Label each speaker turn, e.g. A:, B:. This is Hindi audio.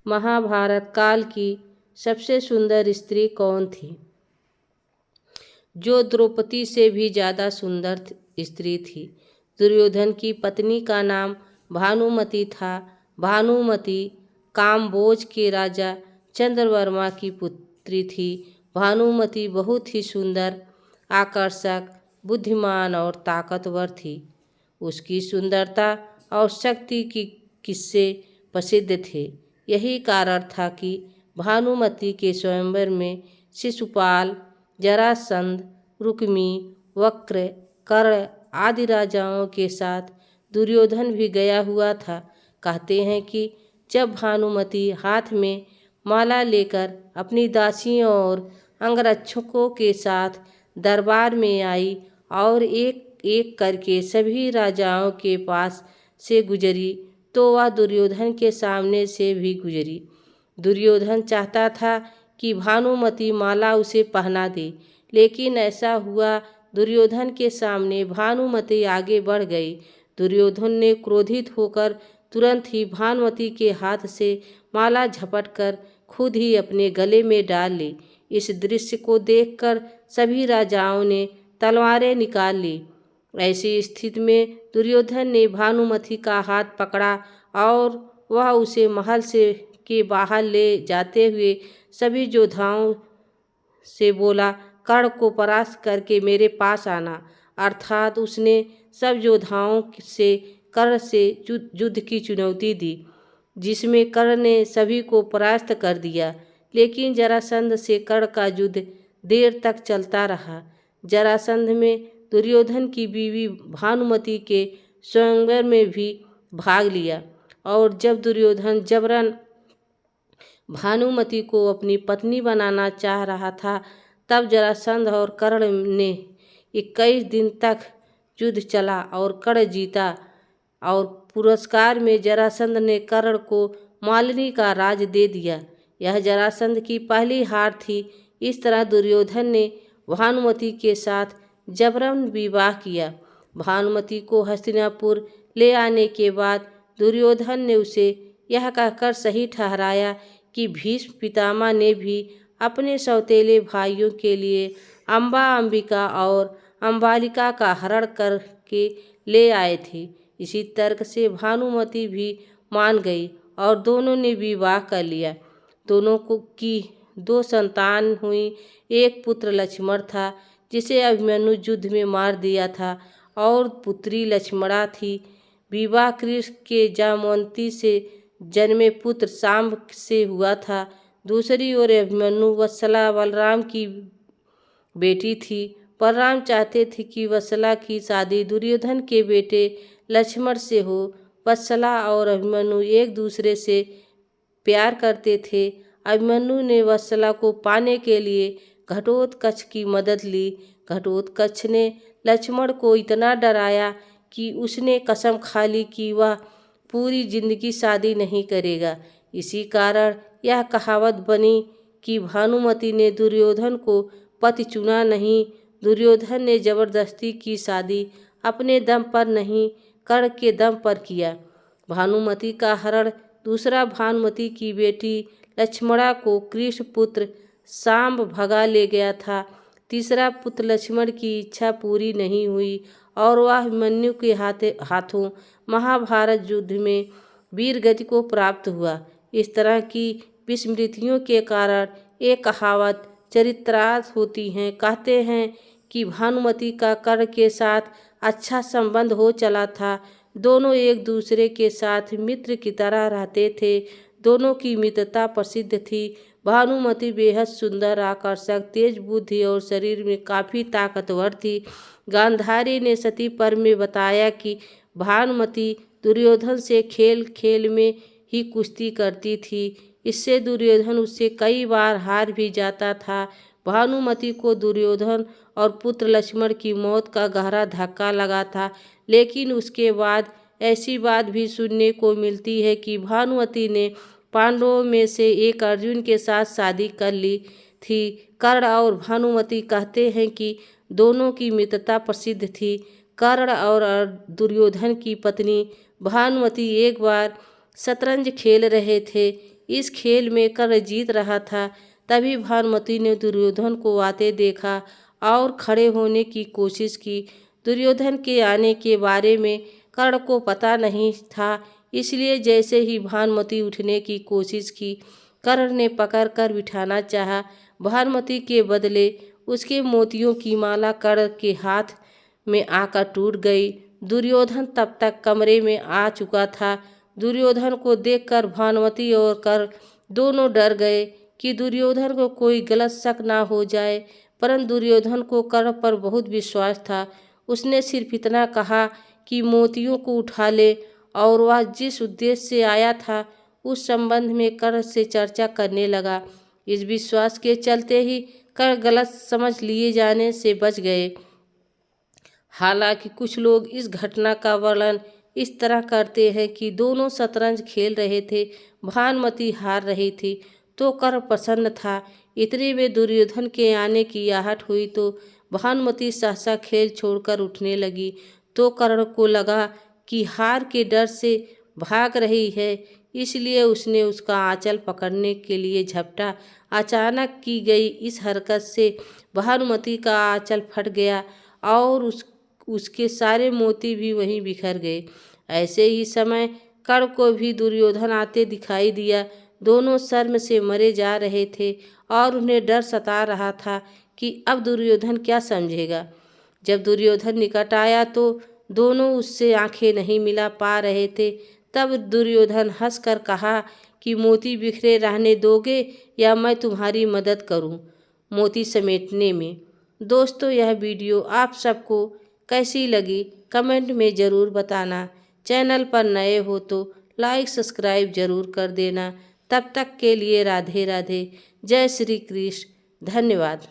A: महाभारत काल की सबसे सुंदर स्त्री कौन थी? जो द्रौपदी से भी ज़्यादा सुंदर स्त्री थी। दुर्योधन की पत्नी का नाम भानुमति था। भानुमति काम्बोज के राजा चंद्रवर्मा की पुत्री थी। भानुमति बहुत ही सुंदर, आकर्षक, बुद्धिमान और ताकतवर थी। उसकी सुंदरता और शक्ति की किस्से प्रसिद्ध थे। यही कारण था कि भानुमति के स्वयंवर में शिशुपाल, जरासंध, रुक्मी, वक्र, कर्ण आदि राजाओं के साथ दुर्योधन भी गया हुआ था। कहते हैं कि जब भानुमति हाथ में माला लेकर अपनी दासियों और अंगरक्षकों के साथ दरबार में आई और एक एक करके सभी राजाओं के पास से गुजरी, तो वह दुर्योधन के सामने से भी गुजरी। दुर्योधन चाहता था कि भानुमति माला उसे पहना दे, लेकिन ऐसा हुआ दुर्योधन के सामने भानुमति आगे बढ़ गई। दुर्योधन ने क्रोधित होकर तुरंत ही भानुमति के हाथ से माला झपटकर खुद ही अपने गले में डाल ली। इस दृश्य को देखकर सभी राजाओं ने तलवारें निकाल ली। ऐसी स्थिति में दुर्योधन ने भानुमति का हाथ पकड़ा और वह उसे महल से के बाहर ले जाते हुए सभी योद्धाओं से बोला, कर्ण को परास्त करके मेरे पास आना। अर्थात उसने सब योद्धाओं से कर्ण से युद्ध की चुनौती दी, जिसमें कर्ण ने सभी को परास्त कर दिया। लेकिन जरासंध से कर्ण का युद्ध देर तक चलता रहा। जरासंध में दुर्योधन की बीवी भानुमति के स्वयंवर में भी भाग लिया और जब दुर्योधन जबरन भानुमति को अपनी पत्नी बनाना चाह रहा था, तब जरासंध और कर्ण ने 21 दिन तक युद्ध चला और कर्ण जीता। और पुरस्कार में जरासंध ने कर्ण को मालिनी का राज दे दिया। यह जरासंध की पहली हार थी। इस तरह दुर्योधन ने भानुमति के साथ जबरन विवाह किया। भानुमति को हस्तिनापुर ले आने के बाद दुर्योधन ने उसे यह कहकर सही ठहराया कि भीष्म पितामह ने भी अपने सौतेले भाइयों के लिए अम्बा, अंबिका और अम्बालिका का हरण करके ले आए थे। इसी तर्क से भानुमति भी मान गई और दोनों ने विवाह कर लिया। दोनों की 2 संतान हुई। एक पुत्र लक्ष्मण था, जिसे अभिमन्यु युद्ध में मार दिया था, और पुत्री लक्ष्मणा थी। विवाह कृष्ण के जामवंती से जन्मे पुत्र सांब से हुआ था। दूसरी ओर अभिमन्यु वत्सला बलराम की बेटी थी। बलराम चाहते थे कि वत्सला की शादी दुर्योधन के बेटे लक्ष्मण से हो। वत्सला और अभिमन्यु एक दूसरे से प्यार करते थे। अभिमन्यु ने वत्सला को पाने के लिए घटोत्कच की मदद ली। घटोत्कच ने लक्ष्मण को इतना डराया कि उसने कसम खा ली कि वह पूरी जिंदगी शादी नहीं करेगा। इसी कारण यह कहावत बनी कि भानुमति ने दुर्योधन को पति चुना नहीं। दुर्योधन ने जबरदस्ती की शादी अपने दम पर नहीं, कर्ण के दम पर किया। भानुमति का हरण दूसरा भानुमति की बेटी लक्ष्मणा को कृष्ण पुत्र सांब भगा ले गया था। तीसरा पुत्र लक्ष्मण की इच्छा पूरी नहीं हुई और वह अभिमन्यु के हाथों महाभारत युद्ध में वीरगति को प्राप्त हुआ। इस तरह की विस्मृतियों के कारण एक कहावत चरित्रार्थ होती है। कहते हैं कि भानुमति का कर्ण के साथ अच्छा संबंध हो चला था। दोनों एक दूसरे के साथ मित्र की तरह रहते थे। दोनों की मित्रता प्रसिद्ध थी। भानुमति बेहद सुंदर, आकर्षक, तेज बुद्धि और शरीर में काफ़ी ताकतवर थी। गांधारी ने सती पर्व में बताया कि भानुमति दुर्योधन से खेल खेल में ही कुश्ती करती थी। इससे दुर्योधन उससे कई बार हार भी जाता था। भानुमति को दुर्योधन और पुत्र लक्ष्मण की मौत का गहरा धक्का लगा था, लेकिन उसके बाद ऐसी बात भी सुनने को मिलती है कि भानुमति ने पांडवों में से एक अर्जुन के साथ शादी कर ली थी। कर्ण और भानुमति कहते हैं कि दोनों की मित्रता प्रसिद्ध थी। कर्ण और दुर्योधन की पत्नी भानुमति एक बार शतरंज खेल रहे थे। इस खेल में कर्ण जीत रहा था। तभी भानुमति ने दुर्योधन को आते देखा और खड़े होने की कोशिश की। दुर्योधन के आने के बारे में कर्ण को पता नहीं था, इसलिए जैसे ही भानुमति उठने की कोशिश की, कर्ण ने पकड़कर बिठाना चाहा। भानुमति के बदले उसके मोतियों की माला कर्ण के हाथ में आकर टूट गई। दुर्योधन तब तक कमरे में आ चुका था। दुर्योधन को देखकर भानुमति और कर्ण दोनों डर गए कि दुर्योधन को कोई गलत शक ना हो जाए, परंतु दुर्योधन को कर्ण पर बहुत विश्वास था। उसने सिर्फ इतना कहा कि मोतियों को उठा ले, और वह जिस उद्देश्य से आया था उस संबंध में कर्ण से चर्चा करने लगा। इस विश्वास के चलते ही कर्ण गलत समझ लिए जाने से बच गए। हालांकि कुछ लोग इस घटना का वर्णन इस तरह करते हैं कि दोनों शतरंज खेल रहे थे, भानुमति हार रही थी तो कर्ण प्रसन्न था। इतने में दुर्योधन के आने की आहट हुई तो भानुमति सहसा खेल छोड़कर उठने लगी। तो कर्ण को लगा कि हार के डर से भाग रही है, इसलिए उसने उसका आंचल पकड़ने के लिए झपटा। अचानक की गई इस हरकत से भानुमति का आंचल फट गया और उसके सारे मोती भी वहीं बिखर गए। ऐसे ही समय कर्ण को भी दुर्योधन आते दिखाई दिया। दोनों शर्म से मरे जा रहे थे और उन्हें डर सता रहा था कि अब दुर्योधन क्या समझेगा। जब दुर्योधन निकट आया तो दोनों उससे आंखें नहीं मिला पा रहे थे। तब दुर्योधन हंसकर कहा कि मोती बिखरे रहने दोगे या मैं तुम्हारी मदद करूं मोती समेटने में। दोस्तों, यह वीडियो आप सबको कैसी लगी कमेंट में ज़रूर बताना। चैनल पर नए हो तो लाइक सब्सक्राइब जरूर कर देना। तब तक के लिए राधे राधे, जय श्री कृष्ण, धन्यवाद।